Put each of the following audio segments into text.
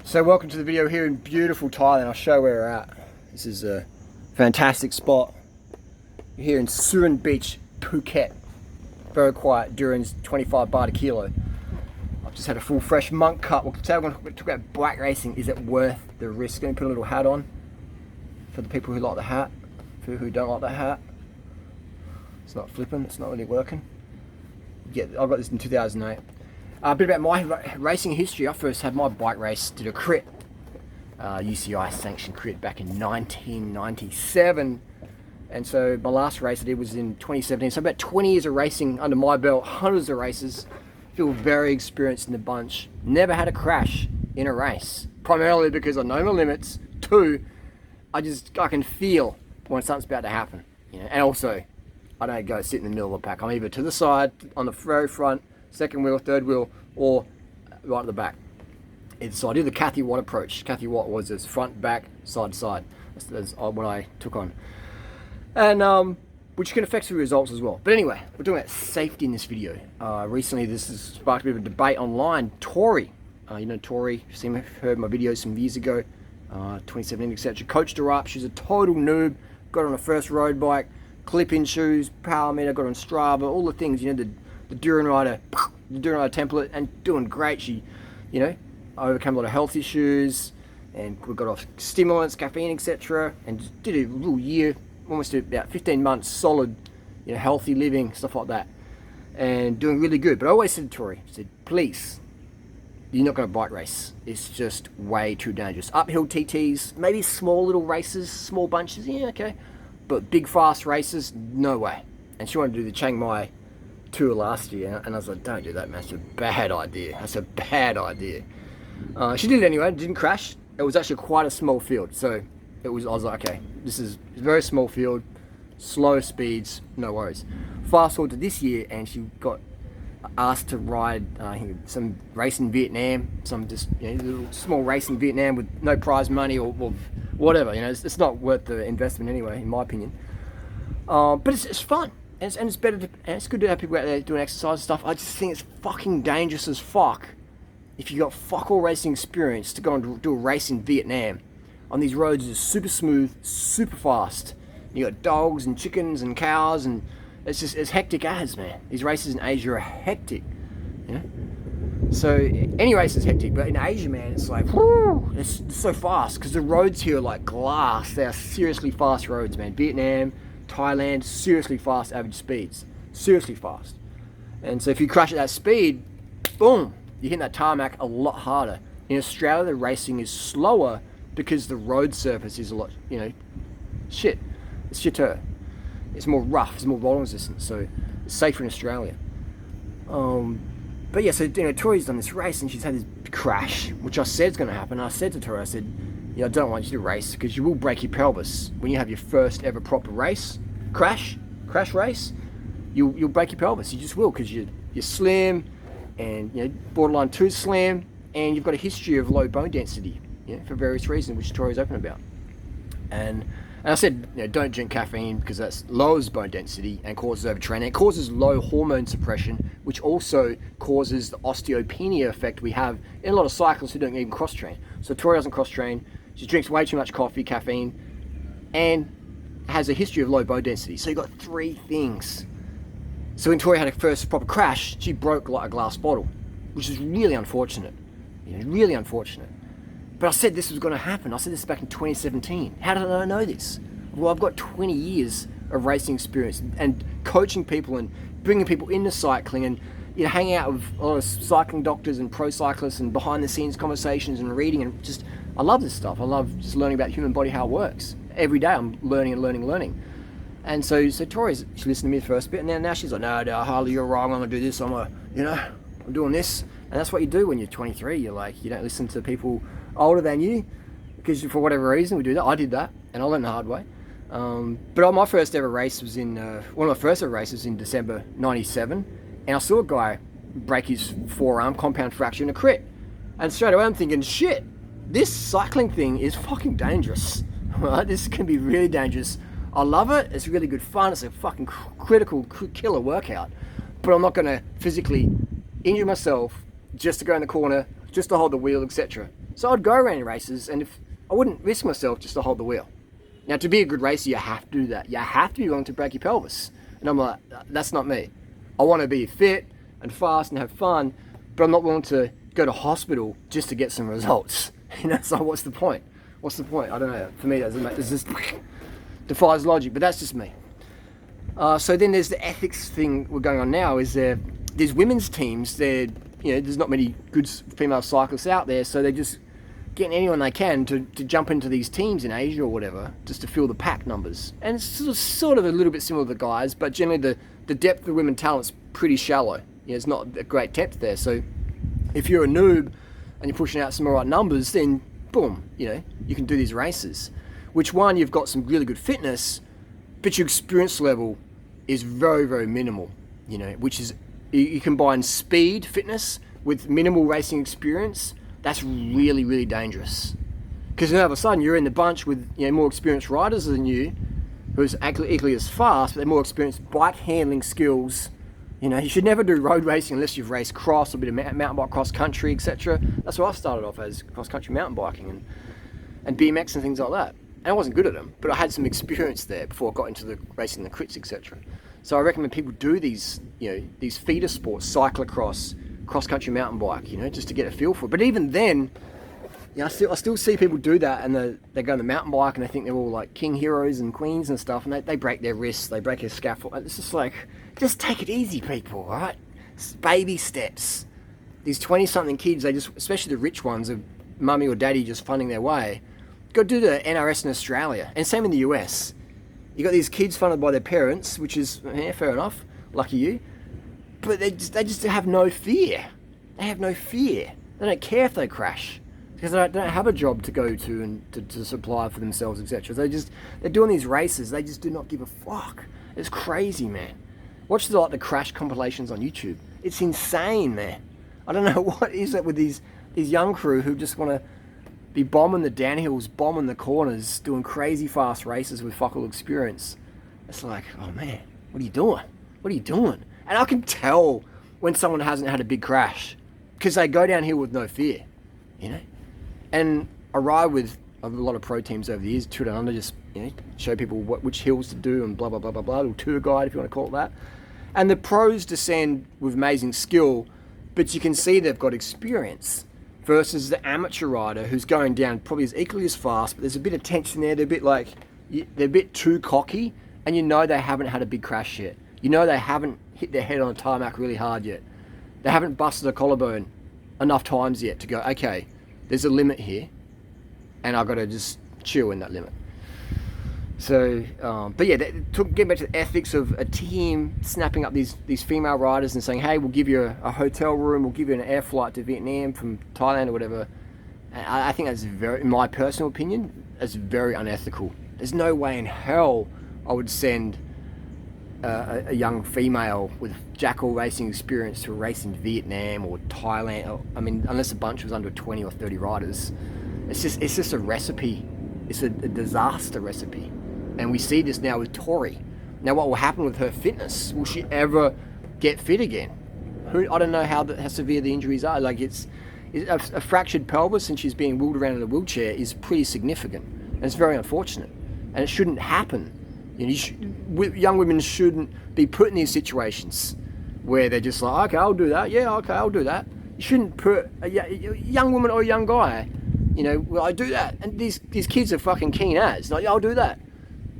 So welcome to the video here in beautiful Thailand. I'll show where we're at. This is a fantastic spot. We're here in Surin Beach, Phuket. Very quiet. Durian's 25 baht a kilo. I've just had a full fresh monk cut. Today we're going to talk about bike racing. Is it worth the risk? Going to put a little hat on for the people who like the hat. For who don't like the hat. It's not flipping. It's not really working. Yeah, I got this in 2008. A bit about my racing history. I first had my bike race, did a crit, UCI sanctioned crit back in 1997, and so my last race I did was in 2017. So about 20 years of racing under my belt, hundreds of races. Feel very experienced in the bunch. Never had a crash in a race, primarily because I know my limits. Two, I can feel when something's about to happen, and also I don't go sit in the middle of the pack. I'm either to the side, on the very front, second wheel, third wheel, or right at the back. So I did the Kathy Watt approach. Kathy Watt was this front, back, side to side. That's what I took on. And which can affect the results as well. But anyway, we're talking about safety in this video. Recently this has sparked a bit of a debate online. Tori, Tori, you've heard my videos some years ago, 2017, etc. Coached her up. She's a total noob. Got on her first road bike, clip-in shoes, power meter, got on Strava, all the things, the durianrider template, and doing great. She, overcome a lot of health issues, and we got off stimulants, caffeine, etc. And just did a little year, almost about 15 months, solid, healthy living, stuff like that, and doing really good. But I always said to Tori, I said, please, you're not going to bike race. It's just way too dangerous. Uphill TTs, maybe small little races, small bunches, yeah, okay. But big fast races, no way. And she wanted to do the Chiang Mai tour last year, and I was like, don't do that, man. That's a bad idea. That's a bad idea. She did it anyway. Didn't crash. It was actually quite a small field, so I was like, okay, this is a very small field, slow speeds, no worries. Fast forward to this year, and she got asked to ride some race in Vietnam, some just little small race in Vietnam with no prize money or whatever. It's not worth the investment anyway, in my opinion. But it's fun. And it's better and it's good to have people out there doing exercise and stuff. I just think it's fucking dangerous as fuck if you got fuck all racing experience to go and do a race in Vietnam on these roads that are super smooth, super fast. You got dogs and chickens and cows, and it's hectic as, man. These races in Asia are hectic, So any race is hectic, but in Asia, man, it's like, whoo, it's so fast because the roads here are like glass. They are seriously fast roads, man. Vietnam, Thailand, seriously fast average speeds. Seriously fast. And so if you crash at that speed, boom, you hit that tarmac a lot harder. In Australia, the racing is slower because the road surface is a lot, shit. It's shitter. It's more rough, it's more rolling resistant, so it's safer in Australia. But yeah, so Tori's done this race and she's had this crash, which I said is going to happen. I said to Tori, I said, I don't want you to race because you will break your pelvis when you have your first ever proper race. Crash race, you'll break your pelvis. You just will, because you're slim and borderline too slim, and you've got a history of low bone density, for various reasons, which Tori's open about. And I said, don't drink caffeine because that lowers bone density and causes overtraining. It causes low hormone suppression, which also causes the osteopenia effect we have in a lot of cyclists who don't even cross train. So Tori doesn't cross train. She drinks way too much coffee, caffeine, and has a history of low bone density. So you got three things. So when Tori had her first proper crash, she broke like a glass bottle, which is really unfortunate. Really unfortunate. But I said this was going to happen. I said this back in 2017. How did I know this? Well, I've got 20 years of racing experience and coaching people and bringing people into cycling and hanging out with a lot of cycling doctors and pro cyclists and behind the scenes conversations and reading, and just I love this stuff. I love just learning about the human body, how it works. Every day I'm learning. And so Tori, she listened to me the first bit, and now she's like, no, Harley, you're wrong. I'm gonna do this. I'm doing this. And that's what you do when you're 23. You're like, you don't listen to people older than you because for whatever reason we do that. I did that, and I learned the hard way. But my first ever race was in one of my first ever races in December '97, and I saw a guy break his forearm, compound fracture in a crit, and straight away I'm thinking, shit, this cycling thing is fucking dangerous. Right? This can be really dangerous. I love it. It's really good fun. It's a fucking critical killer workout, but I'm not going to physically injure myself just to go in the corner, just to hold the wheel, etc. So I'd go around races, and if I wouldn't risk myself just to hold the wheel. Now, to be a good racer, you have to do that. You have to be willing to break your pelvis. And I'm like, that's not me. I want to be fit and fast and have fun, but I'm not willing to go to hospital just to get some results. So what's the point? What's the point? I don't know. For me, it just defies logic, but that's just me. So then there's the ethics thing we're going on now. Is there's women's teams. There's not many good female cyclists out there, so they're just getting anyone they can to jump into these teams in Asia or whatever, just to fill the pack numbers. And it's sort of a little bit similar to the guys, but generally the depth of women talent's pretty shallow. It's not a great depth there. So if you're a noob and you're pushing out some all right numbers, then boom, you can do these races. Which one, you've got some really good fitness, but your experience level is very, very minimal. Which is, you combine speed, fitness with minimal racing experience. That's really, really dangerous. Because then all of a sudden you're in the bunch with more experienced riders than you, who's equally as fast, but they're more experienced bike handling skills. You should never do road racing unless you've raced cross, or a bit of mountain bike, cross country, etc. That's what I started off as, cross country mountain biking and BMX and things like that. And I wasn't good at them, but I had some experience there before I got into the racing the crits, etc. So I recommend people do these feeder sports, cyclocross, cross-country mountain bike, just to get a feel for it. But even then, I still see people do that, and they go on the mountain bike and they think they're all like king heroes and queens and stuff, and they break their wrists, they break their scaffold. It's just like, just take it easy, people, all right? Baby steps. These 20-something kids, especially the rich ones, of mummy or daddy just funding their way, go do the NRS in Australia, and same in the US. You got these kids funded by their parents, which is fair enough, lucky you. But they just have no fear. They have no fear. They don't care if they crash, because they don't have a job to go to and to supply for themselves, etc. They're doing these races. They just do not give a fuck. It's crazy, man. Watch the crash compilations on YouTube. It's insane, man. I don't know what is it with these young crew who just want to be bombing the downhills, bombing the corners, doing crazy fast races with fuck all experience. It's like, oh man, what are you doing? What are you doing? And I can tell when someone hasn't had a big crash, because they go downhill with no fear, And I ride with a lot of pro teams over the years, Tour Down Under, just show people which hills to do and blah blah blah blah blah. Little tour guide, if you want to call it that. And the pros descend with amazing skill, but you can see they've got experience. Versus the amateur rider who's going down probably is equally as fast, but there's a bit of tension there. They're a bit too cocky, and they haven't had a big crash yet. They haven't hit their head on a tarmac really hard yet. They haven't busted a collarbone enough times yet to go, okay, there's a limit here, and I've got to just chill in that limit. So, but yeah, getting back to the ethics of a team snapping up these female riders and saying, hey, we'll give you a hotel room, we'll give you an air flight to Vietnam from Thailand or whatever. And I think that's in my personal opinion, that's very unethical. There's no way in hell I would send a young female with jackal racing experience to race in Vietnam or Thailand. Unless the bunch was under 20 or 30 riders. It's just a recipe. It's a disaster recipe. And we see this now with Tori. Now what will happen with her fitness? Will she ever get fit again? I don't know how severe the injuries are. It's a fractured pelvis and she's being wheeled around in a wheelchair is pretty significant. And it's very unfortunate. And it shouldn't happen. Young women shouldn't be put in these situations where they're just like, okay, I'll do that. Yeah, okay, I'll do that. You shouldn't put a young woman or a young guy, well, I do that. And these kids are fucking keen as. Like, yeah, I'll do that.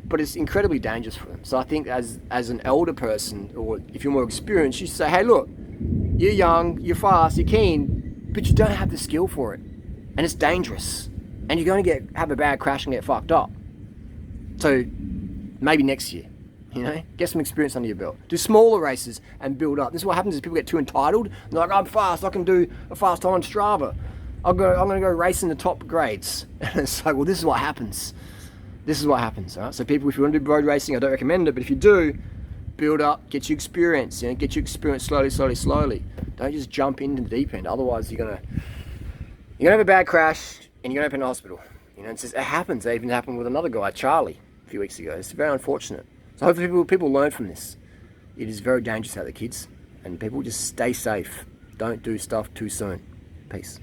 But it's incredibly dangerous for them. So I think as an elder person, or if you're more experienced, you say, hey, look, you're young, you're fast, you're keen, but you don't have the skill for it. And it's dangerous. And you're going to have a bad crash and get fucked up. So maybe next year, get some experience under your belt. Do smaller races and build up. This is what happens is people get too entitled. They're like, I'm fast, I can do a fast time on Strava. I'm going to go race in the top grades. And it's like, well, this is what happens. This is what happens, all right? So people, if you want to do road racing, I don't recommend it, but if you do, build up, get you experience, get you experience slowly. Don't just jump into the deep end. Otherwise, you're gonna have a bad crash and you're gonna end up in the hospital. It happens. It even happened with another guy, Charlie, a few weeks ago. It's very unfortunate. So hopefully people learn from this. It is very dangerous out there, kids, and people just stay safe. Don't do stuff too soon. Peace.